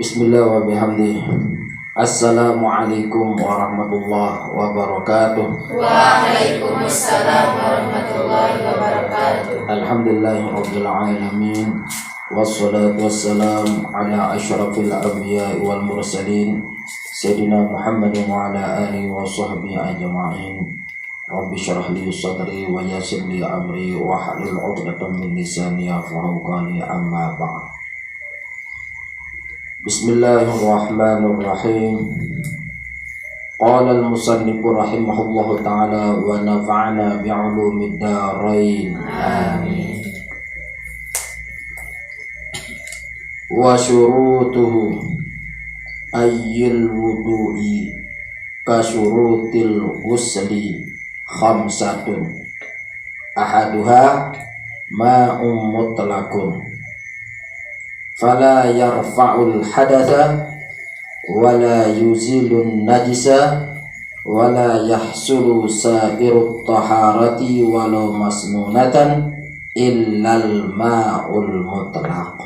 Bismillah wa bihamdih. Assalamualaikum warahmatullahi wabarakatuh. Waalaikumsalam warahmatullahi wabarakatuh. Alhamdulillahirabbil alamin. Wassalatu wassalamu ala asyrafil anbiya'i wal mursalin Sayyidina Muhammadin wa ala alihi wa sahbihi ajma'in. Rabbi syrah li sadri wa yassir li amri wa hlul 'uqdatam min lisani yafqahu qawli, amma ba'd. Bismillahirrahmanirrahim. Qala al-musannif rahimahullahu ta'ala wa nafa'ana bi'ulumid darain. Amin. Wa syurutuhu ayyil wudu'i ka syurutil ghusli khamsatun ahaduha ma'um mutlaqun fala yarfa'ul hadatha wala yuzilun najisa wala yahsulu sa'irut taharati walau masnunatan illal ma'ul mutlaq.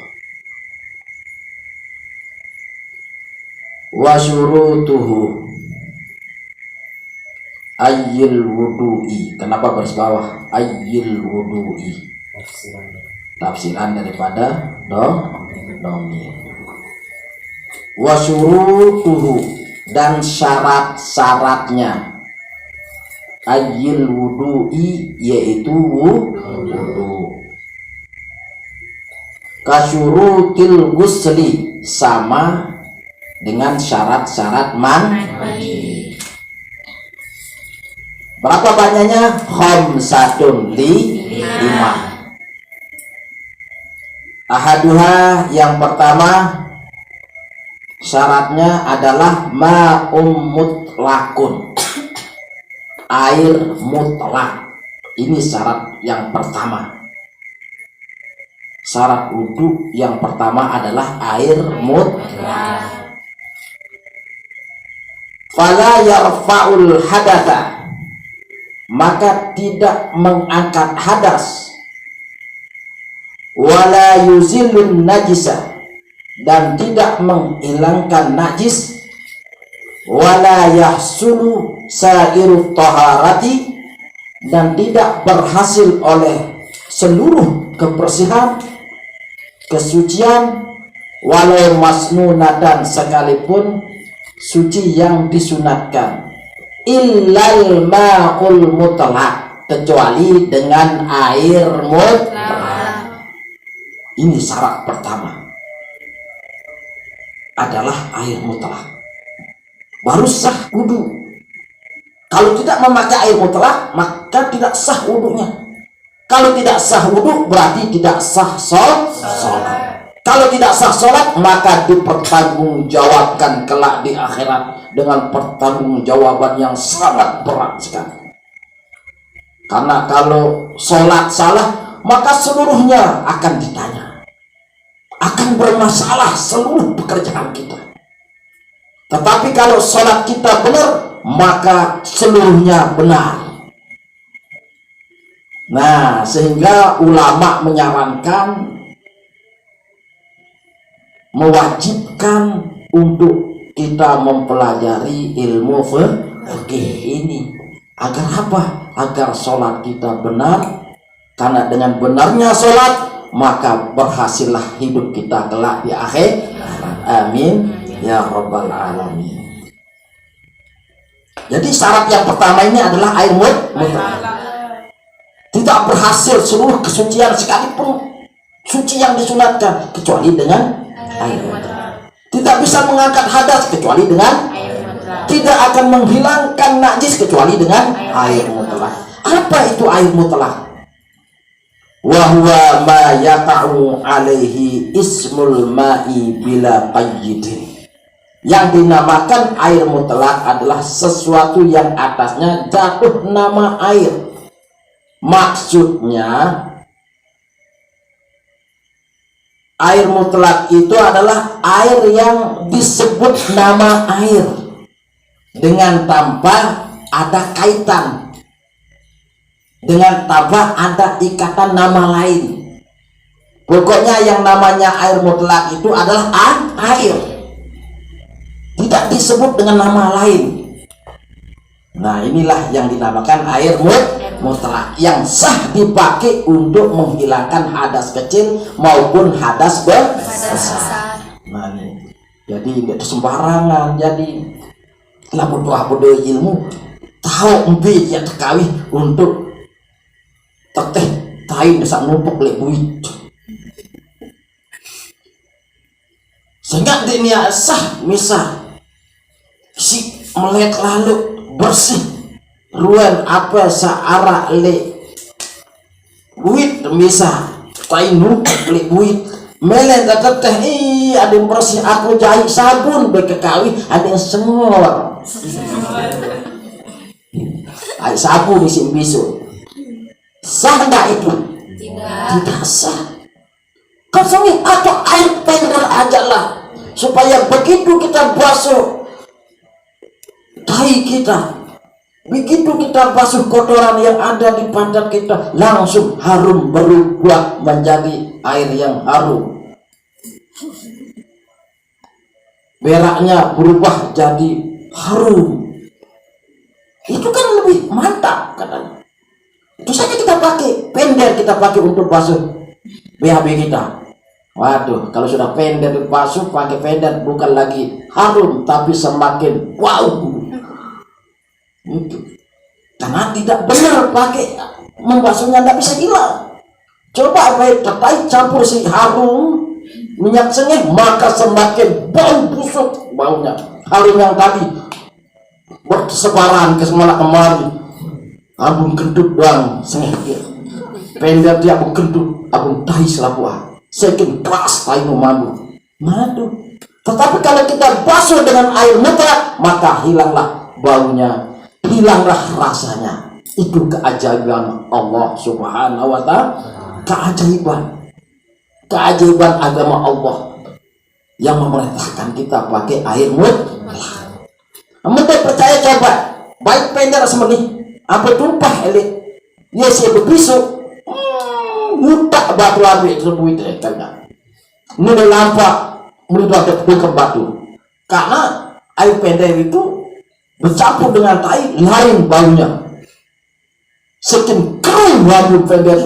Wa syurutuhu ayyil wudu'i. Kenapa garis bawah ayyil wudu'i? Tafsiran daripada domir. Wa syurutuhu, dan syarat-syaratnya ayyil wudu'i, yaitu wudu. Kasyurutil ghusli, sama dengan syarat-syarat mandi. Berapa banyaknya? Khamsatun, 5. Ahaduha, yang pertama syaratnya adalah ma'um mutlakun, air mutlak. Ini syarat yang pertama. Syarat wudu yang pertama adalah air mutlak. Fala yarfa'ul hadatha, maka tidak mengangkat hadas. Wala yuzilun najisa, dan tidak menghilangkan najis. Wala yahsulu sa'irut taharati, dan tidak berhasil oleh seluruh kebersihan, kesucian, walau masnunatan, sekalipun suci yang disunatkan, illal ma'ul mutlaq, kecuali dengan air mutlak. Ini syarat pertama, adalah air mutlak, baru sah wudu. Kalau tidak memakai air mutlak, maka tidak sah wudunya. Kalau tidak sah wudu, berarti tidak sah sholat. Kalau tidak sah sholat, maka dipertanggungjawabkan kelak di akhirat dengan pertanggungjawaban yang sangat berat sekali. Karena kalau sholat salah, maka seluruhnya akan ditanya, akan bermasalah seluruh pekerjaan kita. Tetapi kalau sholat kita benar, maka seluruhnya benar. Nah, sehingga ulama menyarankan, mewajibkan untuk kita mempelajari ilmu fikih ini. Agar apa? Agar sholat kita benar. Karena dengan benarnya sholat, maka berhasillah hidup kita kelak di akhir. Amin ya rabbal alamin. Jadi syarat yang pertama ini adalah air mutlak. Tidak berhasil seluruh kesucian sekalipun suci yang disunatkan, kecuali dengan air mutlak. Tidak bisa mengangkat hadas kecuali dengan air mutlak. Tidak akan menghilangkan najis kecuali dengan air mutlak. Apa itu air mutlak? Wa huwa ma yaqa'u alaihi ismul ma'i bila qayyidin. Yang dinamakan air mutlak adalah sesuatu yang atasnya jatuh nama air. Maksudnya, air mutlak itu adalah air yang disebut nama air dengan tanpa ada kaitan, dengan tanpa ada ikatan nama lain. Pokoknya yang namanya air mutlak itu adalah air. tidak disebut dengan nama lain. Nah, inilah yang dinamakan air mutlak yang sah dipakai untuk menghilangkan hadas kecil maupun hadas besar. Nah, ini jadi tidak sembarangan. Jadi lamun doa bodoh ilmu tahu embi ya terkawi untuk teteh tain desa numpuk lek buit, sehingga dia sah misal si melek lalu bersih ruan apa searah le buit misal tain numpuk lek buit melen teteh ada yang bersih aku jahit sabun bekekawi ada yang sengor air sabun isim bisu sah enggak itu? Tidak sah. Kosongin atau air pender aja lah supaya begitu kita basuh dahi kita, begitu kita basuh kotoran yang ada di pantat kita langsung harum berubah menjadi air yang harum, beraknya berubah jadi harum. Itu kan lebih mantap katanya. Itu saja kita pakai, pender kita pakai untuk basuh BHB kita. Waduh, kalau sudah pender dibasuh pakai pender bukan lagi harum tapi semakin wow. Itu karena tidak benar pakai membasuhnya, tidak bisa hilang. Coba baik terkait campur si harum minyak sengeh maka semakin bau busuk baunya. Harum yang tadi bersebaran ke semana kemari, abung kentut doang sengeh pender dia abung kentut abung tahi selapuah sekin keras tahi mambu madu. Tetapi kalau kita basuh dengan air mutlak maka hilanglah baunya, hilanglah rasanya. Itu keajaiban Allah subhanahu wa ta'ala, keajaiban agama Allah yang memerintahkan kita pakai air mutlak. Mereka percaya coba baik pender semeni apa tumpah elit dia siap berpisuk mutak batu api terbuit kagak ini lampak mudah ke batu karena air pender itu bercampur dengan tai lain baunya sekin kering rambut pender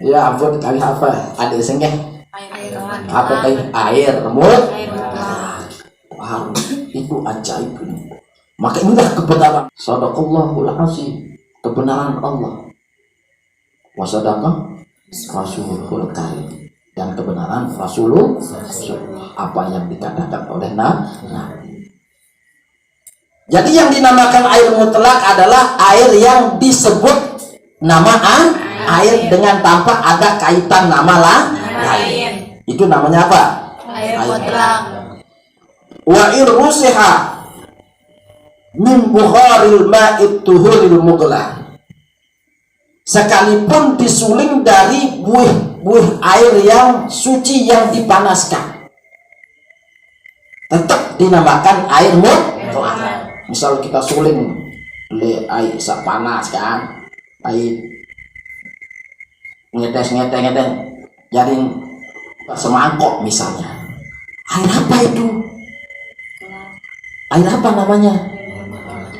ya ampun kali apa ada sengeh apa tadi air itu ajaib ini. Maka inilah kebenaran. Sadaqallahul azim, kebenaran Allah. Wa sadaqa Rasulul Karim, dan kebenaran Rasulullah apa yang dikatakan oleh Nabi. Jadi yang dinamakan air mutlak adalah air yang disebut nama air dengan tanpa ada kaitan nama lain. Itu namanya apa? Air mutlak. Wa irrusiha min bukharil ma'id tuhuril mughlaq, sekalipun disuling dari buih air yang suci yang dipanaskan tetap dinamakan air mutlak. Misal kita suling le air sak panas kan, air ngetes jadi semangkok misalnya, air apa itu? Air apa namanya?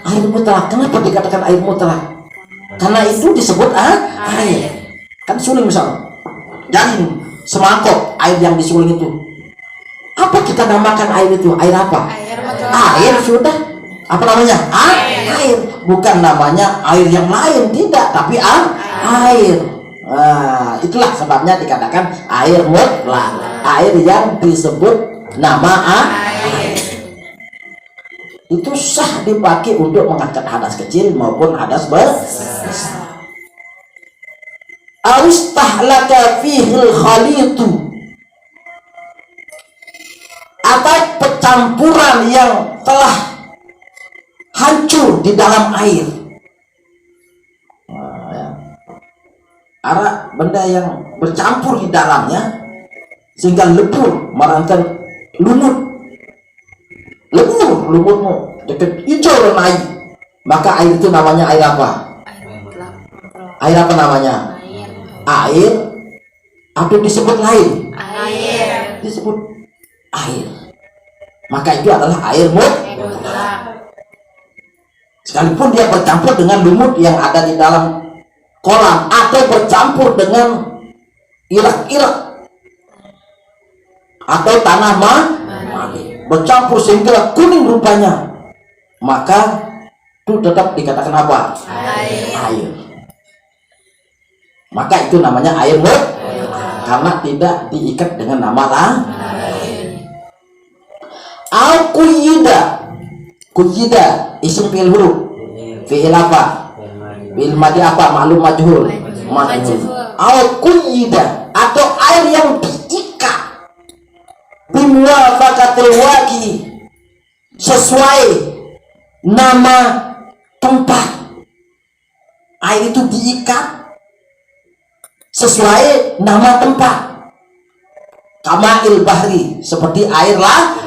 Air mutlak. Kenapa dikatakan air mutlak? Karena itu disebut air. Kan suling misal, jadi semangkok air yang disuling itu. Apa kita namakan air itu? Air apa? Air sudah. Apa namanya? Air. Bukan namanya air yang lain, tidak. Tapi air. Nah, itulah sebabnya dikatakan air mutlak. Air yang disebut nama air. Itu sah dipakai untuk mengangkat hadas kecil maupun hadas besar. Austahlaka fihil khalitu, atau percampuran yang telah hancur di dalam air. Ada benda yang bercampur di dalamnya sehingga lebur merantai lumutmu dekat hijau dan air, maka air itu namanya air apa? Air apa namanya? Air atau disebut lain? Disebut air. Maka itu adalah air mutlak. Sekalipun dia bercampur dengan lumut yang ada di dalam kolam atau bercampur dengan irak-irak atau tanah mani, bercampur sehingga kuning rupanya, maka itu tetap dikatakan apa? Air. Maka itu namanya air mutlak karena tidak diikat dengan nama lain. Al-Quyida isim fi'il huruf, fi'il apa? Fi'il madi apa? Ma'lum majhul. Al-Quyida atau air yang diikat bimuwafaqatil waqi, sesuai nama tempat. Air itu diikat sesuai nama tempat. Kama'il bahri, seperti air laut,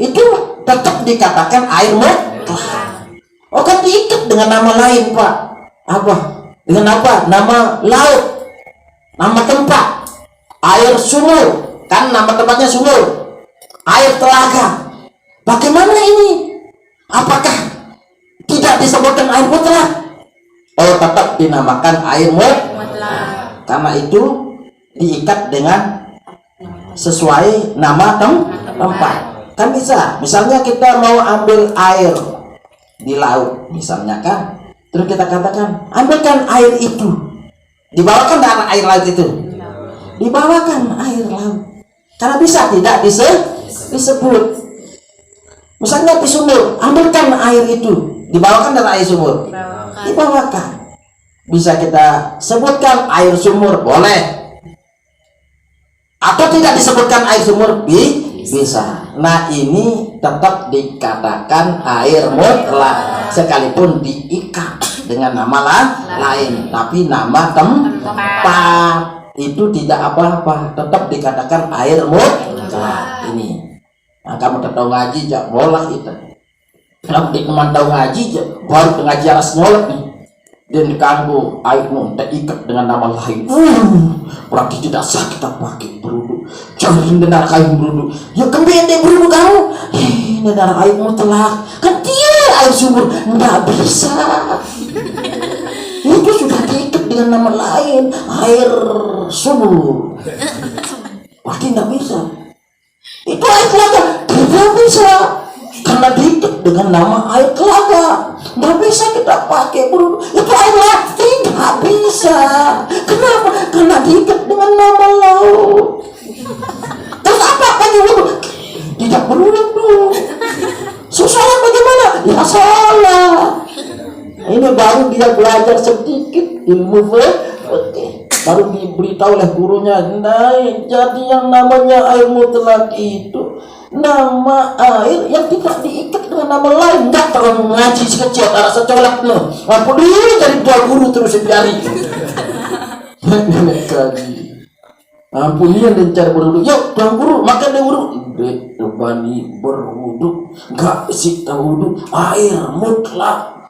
itu tetap dikatakan air mutlak. Oh kan diikat dengan nama lain Pak. Apa? Dengan apa? Nama laut, nama tempat. Air sumur, kan nama tempatnya sumur. Air telaga. Bagaimana ini? Apakah tidak disebutkan air mutlak? Oh tetap dinamakan air mutlak. Karena itu diikat dengan sesuai nama tempat. Kan bisa, misalnya kita mau ambil air di laut misalnya kan, terus kita katakan ambilkan air itu, dibawakan dari air laut itu, dibawakan air laut, karena bisa tidak disebut. Misalnya di sumur, ambilkan air itu, dibawakan dari air sumur, dibawakan. Bisa kita sebutkan air sumur, boleh. Atau tidak disebutkan air sumur, bisa. Nah ini tetap dikatakan air mutlak sekalipun diikat dengan nama lain, tapi nama tempat itu tidak apa-apa, tetap dikatakan air mutlak. Ini nah, kamu tahu ngaji jak bolah itu, kamu tahu ngaji jak baru ngaji alas nyolok nih, dan diganggu airmu terikat dengan nama lain, berarti tidak sah kita pakai beruduk. Jangan dengar kayu beruduk, ya kembali beruduk kamu, dengar air mutlak, kan dia air sumur, nggak bisa. Itu sudah diikat dengan nama lain, air sumur, berarti nggak bisa. Itu air telaga, tidak bisa. Karena diikat dengan nama air telaga, nggak bisa kita pakai beruduk. Itu air laut, tidak bisa. Kenapa? Karena diikat dengan nama laut. Terus apa pakai beruduk? Tidak beruduk dong. Susah bagaimana? Ya salah. Ini baru dia belajar sedikit ilmu fikih, baru diberitahu oleh gurunya. Nah, jadi yang namanya air mutlak itu nama air yang tidak diikat dengan nama lain. Nggak terlalu ngaji sekecil rasa colak no. Aku dia dari dua guru terus biari. Nenek kaji. Ampunian dan cara berwuduk. Yuk tuan guru makan deh wuduk. Dek tebani berwuduk, nggak sih tahu wuduk air mutlak.